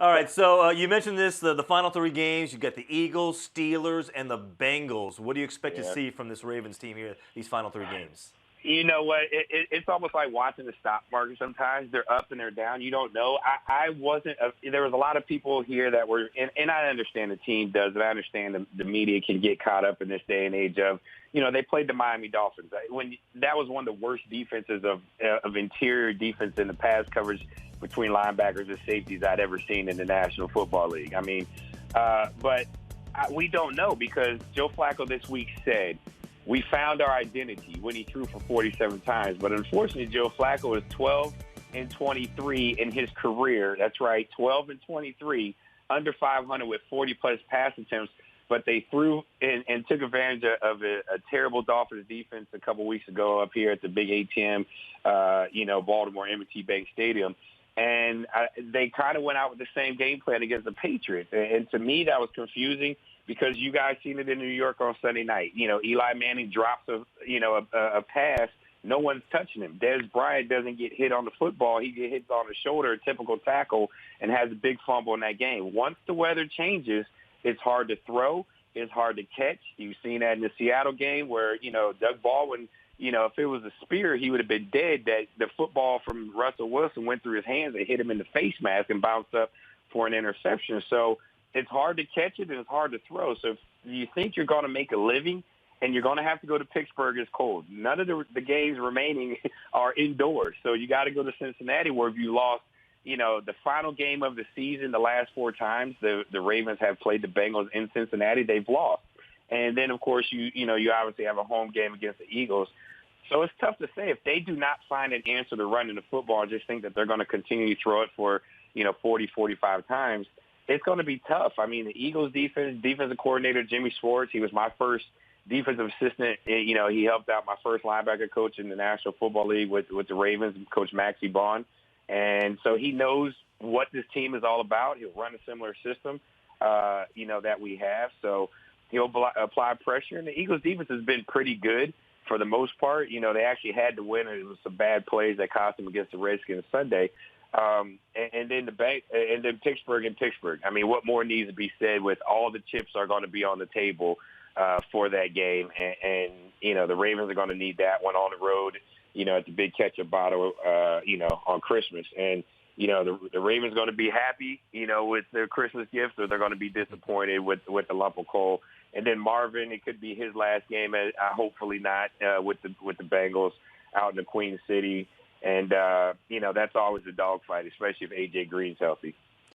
All right, so you mentioned this, the final three games. You've got the Eagles, Steelers, and the Bengals. What do you expect to Yeah. see from this Ravens team here, these final three games? You know what? It's almost like watching the stock market sometimes. They're up and they're down. You don't know. I wasn't – there was a lot of people here that were – and I understand the team does, and I understand the media can get caught up in this day and age of, they played the Miami Dolphins. That was one of the worst defenses of interior defense in the pass coverage between linebackers and safeties I'd ever seen in the National Football League. I mean, we don't know because Joe Flacco this week said – we found our identity when he threw for 47 times. But unfortunately, Joe Flacco is 12-23 in his career. That's right, 12-23, under 500 with 40-plus pass attempts. But they threw and took advantage of a terrible Dolphins defense a couple weeks ago up here at the big ATM, Baltimore M&T Bank Stadium. And they kind of went out with the same game plan against the Patriots. And to me, that was confusing because you guys seen it in New York on Sunday night. Eli Manning drops a pass. No one's touching him. Dez Bryant doesn't get hit on the football. He gets hit on the shoulder, a typical tackle, and has a big fumble in that game. Once the weather changes, it's hard to throw. It's hard to catch. You've seen that in the Seattle game where, Doug Baldwin, if it was a spear, he would have been dead. That the football from Russell Wilson went through his hands and hit him in the face mask and bounced up for an interception. So it's hard to catch it and it's hard to throw. So if you think you're going to make a living and you're going to have to go to Pittsburgh, it's cold. None of the games remaining are indoors. So you got to go to Cincinnati where if you lost, the final game of the season, the last four times the Ravens have played the Bengals in Cincinnati, they've lost. And then, of course, you obviously have a home game against the Eagles. So it's tough to say if they do not find an answer to running the football and just think that they're going to continue to throw it for, 40, 45 times, it's going to be tough. I mean, the Eagles defensive coordinator, Jimmy Schwartz, he was my first defensive assistant. He helped out my first linebacker coach in the National Football League with the Ravens, Coach Maxie Bond. And so he knows what this team is all about. He'll run a similar system, that we have. So he'll apply pressure. And the Eagles defense has been pretty good for the most part. They actually had to win. It was some bad plays that cost them against the Redskins Sunday. And then Pittsburgh. I mean, what more needs to be said with all the chips are going to be on the table for that game. And the Ravens are going to need that one on the road, at the big ketchup bottle, on Christmas. And, the Ravens are going to be happy, with their Christmas gifts, or they're going to be disappointed with the lump of coal. And then Marvin, it could be his last game, hopefully not, with the Bengals out in the Queen City. And, that's always a dogfight, especially if A.J. Green's healthy.